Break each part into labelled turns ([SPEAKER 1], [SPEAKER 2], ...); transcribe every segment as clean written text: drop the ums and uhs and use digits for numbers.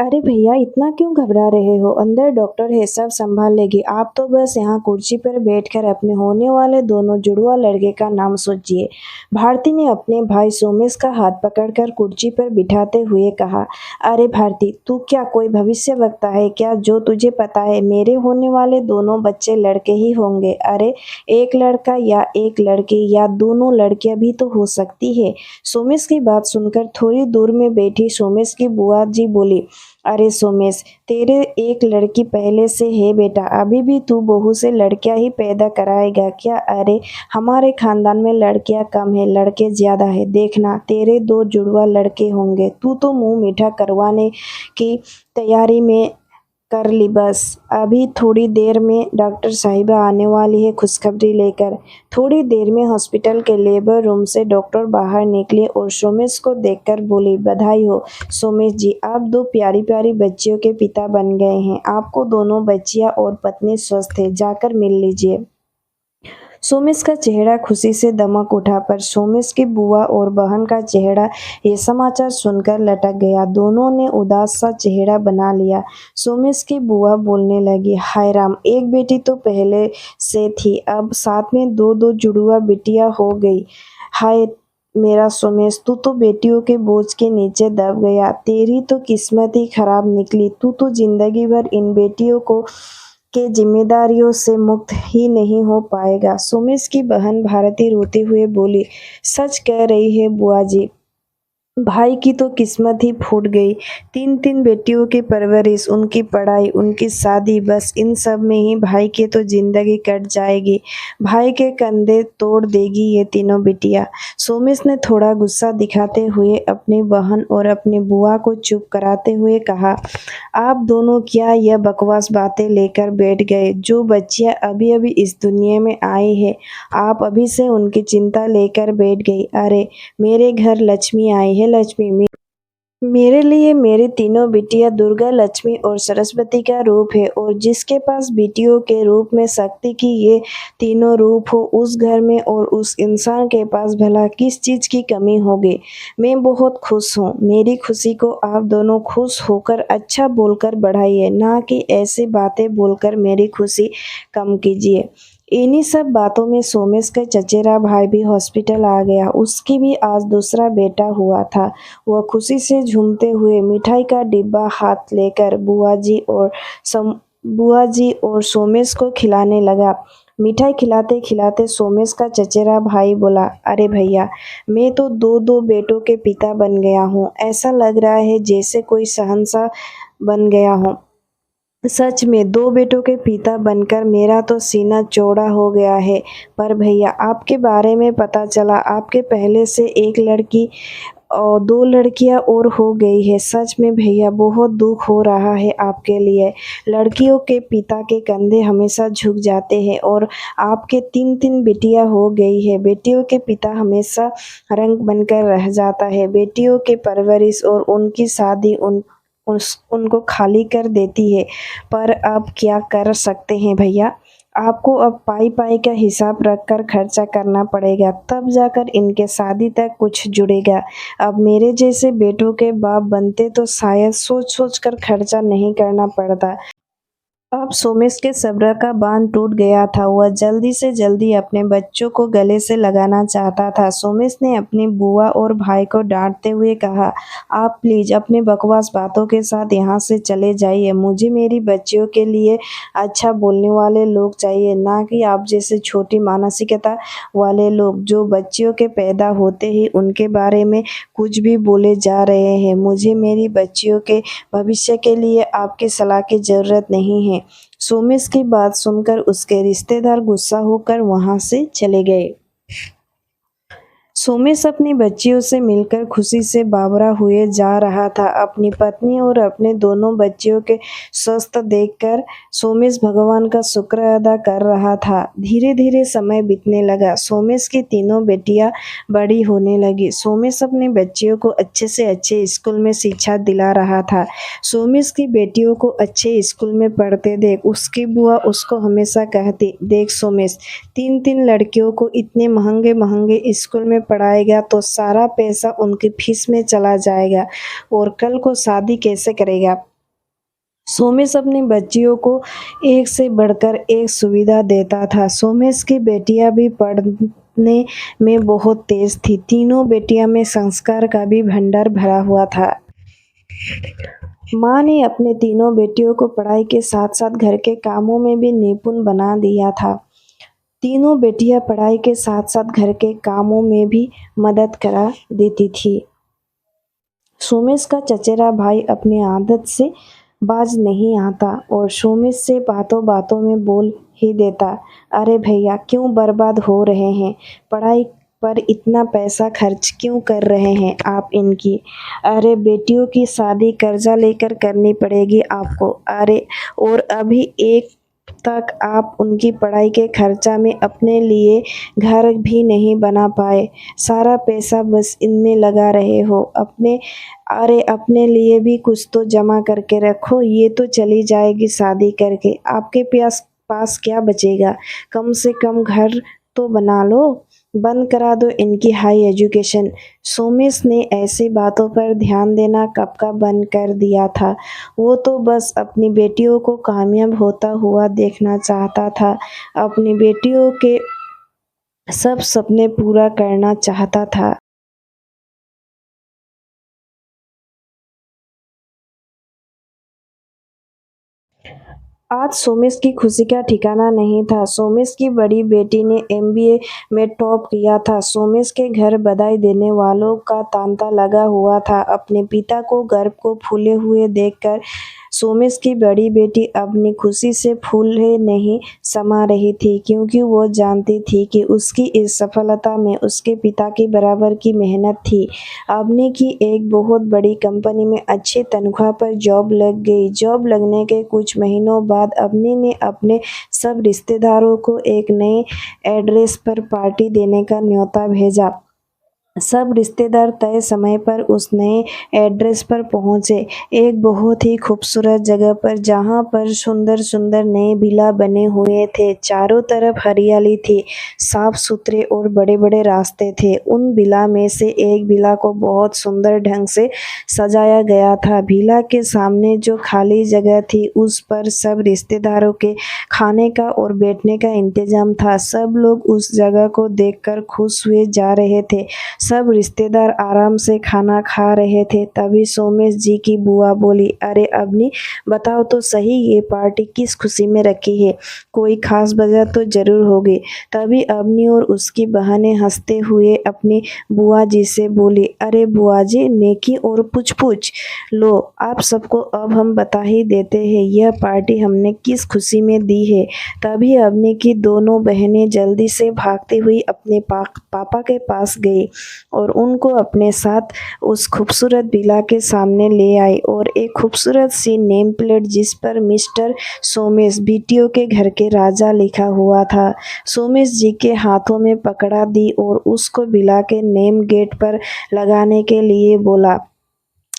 [SPEAKER 1] अरे भैया इतना क्यों घबरा रहे हो? अंदर डॉक्टर है, सब संभाल लेगी। आप तो बस यहाँ कुर्सी पर बैठकर अपने होने वाले दोनों जुड़वा लड़के का नाम सोचिए। भारती ने अपने भाई सोमेश का हाथ पकड़कर कुर्सी पर बिठाते हुए कहा। अरे भारती, तू क्या कोई भविष्य वक्ता है क्या? जो तुझे पता है मेरे होने वाले दोनों बच्चे लड़के ही होंगे। अरे एक लड़का या एक लड़की या दोनों लड़कियां भी तो हो सकती है। सोमेश की बात सुनकर थोड़ी दूर में बैठी सोमेश की बुआ जी बोली। अरे सोमेश, तेरे एक लड़की पहले से है बेटा, अभी भी तू बहू से लड़कियां ही पैदा कराएगा क्या? अरे हमारे खानदान में लड़कियां कम है, लड़के ज्यादा है। देखना तेरे दो जुड़वा लड़के होंगे। तू तो मुंह मीठा करवाने की तैयारी में कर ली बस। अभी थोड़ी देर में डॉक्टर साहिबा आने वाली है खुशखबरी लेकर। थोड़ी देर में हॉस्पिटल के लेबर रूम से डॉक्टर बाहर निकले और सोमेश को देखकर बोली, बधाई हो सोमेश जी, आप दो प्यारी प्यारी बच्चियों के पिता बन गए हैं। आपको दोनों बच्चियां और पत्नी स्वस्थ है, जाकर मिल लीजिए। सोमेश का चेहरा खुशी से दमक उठा, पर सोमेश की बुआ और बहन का चेहरा ये समाचार सुनकर लटक गया। दोनों ने उदास सा चेहरा बना लिया। सोमेश की बुआ बोलने लगी, हाय राम, एक बेटी तो पहले से थी, अब साथ में दो दो जुड़वा बिटियां हो गई। हाय मेरा सोमेश, तू तो बेटियों के बोझ के नीचे दब गया। तेरी तो किस्मत ही खराब निकली। तू तो जिंदगी भर इन बेटियों को के जिम्मेदारियों से मुक्त ही नहीं हो पाएगा। सोमेश की बहन भारती रोते हुए बोली, सच कह रही है बुआ जी, भाई की तो किस्मत ही फूट गई। तीन तीन बेटियों की परवरिश, उनकी पढ़ाई, उनकी शादी, बस इन सब में ही भाई की तो जिंदगी कट जाएगी। भाई के कंधे तोड़ देगी ये तीनों बिटिया। सोमेश ने थोड़ा गुस्सा दिखाते हुए अपनी बहन और अपनी बुआ को चुप कराते हुए कहा, आप दोनों क्या यह बकवास बातें लेकर बैठ गए? जो बच्चियां अभी अभी इस दुनिया में आई है, आप अभी से उनकी चिंता लेकर बैठ गई। अरे मेरे घर लक्ष्मी आई है, लक्ष्मी मेरे लिए मेरी तीनों बिटियां दुर्गा, लक्ष्मी और सरस्वती का रूप है। और जिसके पास बेटियों के रूप में शक्ति की ये तीनों रूप हो, उस घर में और उस इंसान के पास भला किस चीज की कमी होगी? मैं बहुत खुश हूँ। मेरी खुशी को आप दोनों खुश होकर अच्छा बोलकर बढ़ाइए, ना कि ऐसी बातें बोलकर मेरी खुशी कम कीजिए। इन्हीं सब बातों में सोमेश का चचेरा भाई भी हॉस्पिटल आ गया। उसकी भी आज दूसरा बेटा हुआ था। वह खुशी से झूमते हुए मिठाई का डिब्बा हाथ लेकर बुआ जी और सोमेश को खिलाने लगा। मिठाई खिलाते खिलाते सोमेश का चचेरा भाई बोला, अरे भैया, मैं तो दो दो बेटों के पिता बन गया हूँ। ऐसा लग रहा है जैसे कोई शहंशाह बन गया हूँ। सच में दो बेटों के पिता बनकर मेरा तो सीना चौड़ा हो गया है। पर भैया, आपके बारे में पता चला आपके पहले से एक लड़की और दो लड़कियां और हो गई है। सच में भैया, बहुत दुख हो रहा है आपके लिए। लड़कियों के पिता के कंधे हमेशा झुक जाते हैं और आपके तीन तीन बेटियां हो गई है। बेटियों के पिता हमेशा रंग बनकर रह जाता है। बेटियों के परवरिश और उनकी शादी उनको खाली कर देती है। पर अब क्या कर सकते हैं भैया? आपको अब पाई पाई का हिसाब रखकर खर्चा करना पड़ेगा, तब जाकर इनके शादी तक कुछ जुड़ेगा। अब मेरे जैसे बेटों के बाप बनते तो शायद सोच सोच कर खर्चा नहीं करना पड़ता। अब सोमेश के सब्र का बांध टूट गया था। वह जल्दी से जल्दी अपने बच्चों को गले से लगाना चाहता था। सोमेश ने अपनी बुआ और भाई को डांटते हुए कहा, आप प्लीज अपने बकवास बातों के साथ यहाँ से चले जाइए। मुझे मेरी बच्चियों के लिए अच्छा बोलने वाले लोग चाहिए, ना कि आप जैसे छोटी मानसिकता वाले लोग जो बच्चियों के पैदा होते ही उनके बारे में कुछ भी बोले जा रहे हैं। मुझे मेरी बच्चियों के भविष्य के लिए आपकी सलाह की जरूरत नहीं है। सोमेश की बात सुनकर उसके रिश्तेदार गुस्सा होकर वहां से चले गए। सोमेश अपनी बच्चियों से मिलकर खुशी से बावरा हुए जा रहा था। अपनी पत्नी और अपने दोनों बच्चियों के स्वस्थ देखकर सोमेश भगवान का शुक्र अदा कर रहा था। धीरे धीरे समय बीतने लगा। सोमेश की तीनों बेटियां बड़ी होने लगी। सोमेश अपनी बच्चियों को अच्छे से अच्छे स्कूल में शिक्षा दिला रहा था। सोमेश की बेटियों को अच्छे स्कूल में पढ़ते देख उसकी बुआ उसको हमेशा कहती, देख सोमेश, तीन तीन लड़कियों को इतने महंगे महंगे स्कूल में पढ़ाएगा तो सारा पैसा उनकी फीस में चला जाएगा और कल को शादी कैसे करेगा? सोमेश अपनी बच्चियों को एक से बढ़कर एक सुविधा देता था। सोमेश की बेटियां भी पढ़ने में बहुत तेज थी। तीनों बेटियां में संस्कार का भी भंडार भरा हुआ था। माँ ने अपने तीनों बेटियों को पढ़ाई के साथ साथ घर के कामों में भी निपुण बना दिया था। तीनों बेटियां पढ़ाई के साथ साथ घर के कामों में भी मदद करा देती थी। सोमेश का चचेरा भाई अपनी आदत से बाज नहीं आता और सोमेश से बातों बातों में बोल ही देता, अरे भैया क्यों बर्बाद हो रहे हैं, पढ़ाई पर इतना पैसा खर्च क्यों कर रहे हैं आप इनकी, अरे बेटियों की शादी कर्जा लेकर करनी पड़ेगी आपको, अरे और अभी एक तक आप उनकी पढ़ाई के खर्चा में अपने लिए घर भी नहीं बना पाए, सारा पैसा बस इनमें लगा रहे हो, अरे अपने लिए भी कुछ तो जमा करके रखो, ये तो चली जाएगी शादी करके, आपके पास क्या बचेगा, कम से कम घर तो बना लो, बंद करा दो इनकी हाई एजुकेशन। सोमेश ने ऐसी बातों पर ध्यान देना कब का बंद कर दिया था। वो तो बस अपनी बेटियों को कामयाब होता हुआ देखना चाहता था, अपनी बेटियों के सब सपने पूरा करना चाहता था। आज सोमेश की खुशी का ठिकाना नहीं था। सोमेश की बड़ी बेटी ने एमबीए में टॉप किया था। सोमेश के घर बधाई देने वालों का तांता लगा हुआ था। अपने पिता को गर्व को फूले हुए देखकर सोमेश की बड़ी बेटी अपनी खुशी से फूले नहीं समा रही थी, क्योंकि वो जानती थी कि उसकी इस सफलता में उसके पिता की बराबर की मेहनत थी। अवनी की एक बहुत बड़ी कंपनी में अच्छी तनख्वाह पर जॉब लग गई। जॉब लगने के कुछ महीनों बाद अवनी ने अपने सब रिश्तेदारों को एक नए एड्रेस पर पार्टी देने का न्योता भेजा। सब रिश्तेदार तय समय पर उस नए एड्रेस पर पहुंचे, एक बहुत ही खूबसूरत जगह पर, जहां पर सुंदर सुंदर नए विला बने हुए थे। चारों तरफ हरियाली थी, साफ सुथरे और बड़े बड़े रास्ते थे। उन विला में से एक विला को बहुत सुंदर ढंग से सजाया गया था। विला के सामने जो खाली जगह थी उस पर सब रिश्तेदारों के खाने का और बैठने का इंतजाम था। सब लोग उस जगह को देखकर खुश हुए जा रहे थे। सब रिश्तेदार आराम से खाना खा रहे थे। तभी सोमेश जी की बुआ बोली, अरे अवनी बताओ तो सही, ये पार्टी किस खुशी में रखी है, कोई खास वजह तो जरूर होगी। तभी अवनी और उसकी बहनें हंसते हुए अपनी बुआ जी से बोली, अरे बुआ जी नेकी और पूछ पूछ लो, आप सबको अब हम बता ही देते हैं यह पार्टी हमने किस खुशी में दी है। तभी अवनी की दोनों बहनें जल्दी से भागती हुई अपने पापा के पास गई और उनको अपने साथ उस खूबसूरत विला के सामने ले आई और एक खूबसूरत सी नेम प्लेट जिस पर मिस्टर सोमेश बीटीओ के घर के राजा लिखा हुआ था, सोमेश जी के हाथों में पकड़ा दी और उसको विला के नेम गेट पर लगाने के लिए बोला,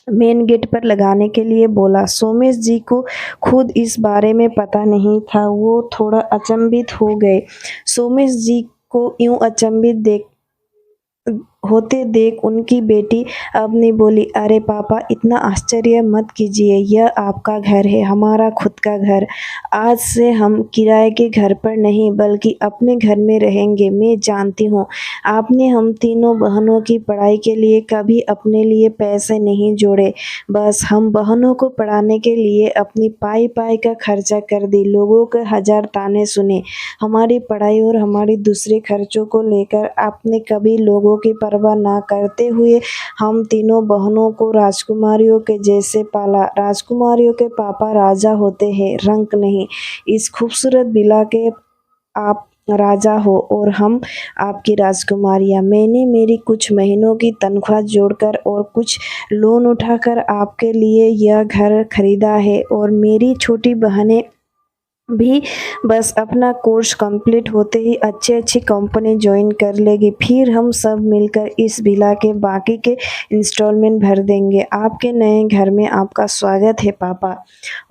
[SPEAKER 1] मेन गेट पर लगाने के लिए बोला। सोमेश जी को खुद इस बारे में पता नहीं था, वो थोड़ा अचंभित हो गए। सोमेश जी को यूं अचंभित होते देख उनकी बेटी अवनी बोली, अरे पापा इतना आश्चर्य मत कीजिए, यह आपका घर है, हमारा खुद का घर। आज से हम किराए के घर पर नहीं बल्कि अपने घर में रहेंगे। मैं जानती हूँ आपने हम तीनों बहनों की पढ़ाई के लिए कभी अपने लिए पैसे नहीं जोड़े, बस हम बहनों को पढ़ाने के लिए अपनी पाई पाई का खर्चा कर दी। लोगों के हजार ताने सुने हमारी पढ़ाई और हमारी दूसरे खर्चों को लेकर, आपने कभी लोगों की परवाह ना करते हुए हम तीनों बहनों को राजकुमारियों के जैसे पाला। राजकुमारियों के पापा राजा होते हैं, रंक नहीं। इस खूबसूरत विला के आप राजा हो और हम आपकी राजकुमारियां। मैंने मेरी कुछ महीनों की तनख्वाह जोड़कर और कुछ लोन उठाकर आपके लिए यह घर खरीदा है और मेरी छोटी बहनें भी बस अपना कोर्स कंप्लीट होते ही अच्छी कंपनी ज्वाइन कर लेगी, फिर हम सब मिलकर इस विला के बाकी के इंस्टॉलमेंट भर देंगे। आपके नए घर में आपका स्वागत है पापा।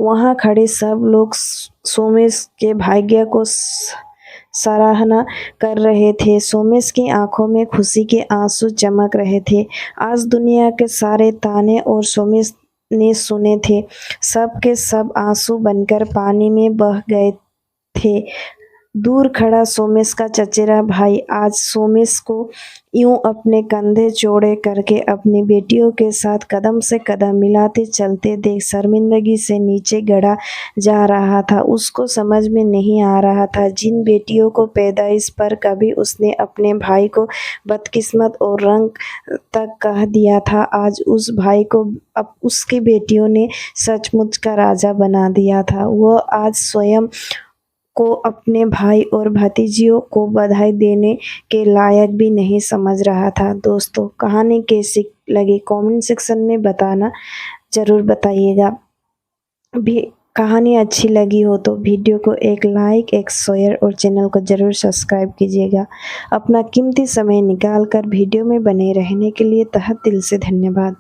[SPEAKER 1] वहाँ खड़े सब लोग सोमेश के भाग्य को सराहना कर रहे थे। सोमेश की आंखों में खुशी के आंसू चमक रहे थे। आज दुनिया के सारे ताने और सोमेश ने सुने थे, सब के सब आंसू बनकर पानी में बह गए थे। दूर खड़ा सोमेश का चचेरा भाई आज सोमेश को यूं अपने कंधे चौड़े करके अपनी बेटियों के साथ कदम से कदम मिलाते चलते देख शर्मिंदगी से नीचे गड़ा जा रहा था। उसको समझ में नहीं आ रहा था, जिन बेटियों को पैदाइश पर कभी उसने अपने भाई को बदकिस्मत और रंग तक कह दिया था, आज उस भाई को अब उसकी बेटियों ने सचमुच का राजा बना दिया था। वह आज स्वयं को अपने भाई और भतीजियों को बधाई देने के लायक भी नहीं समझ रहा था। दोस्तों, कहानी कैसी लगी कमेंट सेक्शन में बताना ज़रूर बताइएगा। भी कहानी अच्छी लगी हो तो वीडियो को एक लाइक, एक शेयर और चैनल को ज़रूर सब्सक्राइब कीजिएगा। अपना कीमती समय निकाल कर वीडियो में बने रहने के लिए तहे दिल से धन्यवाद।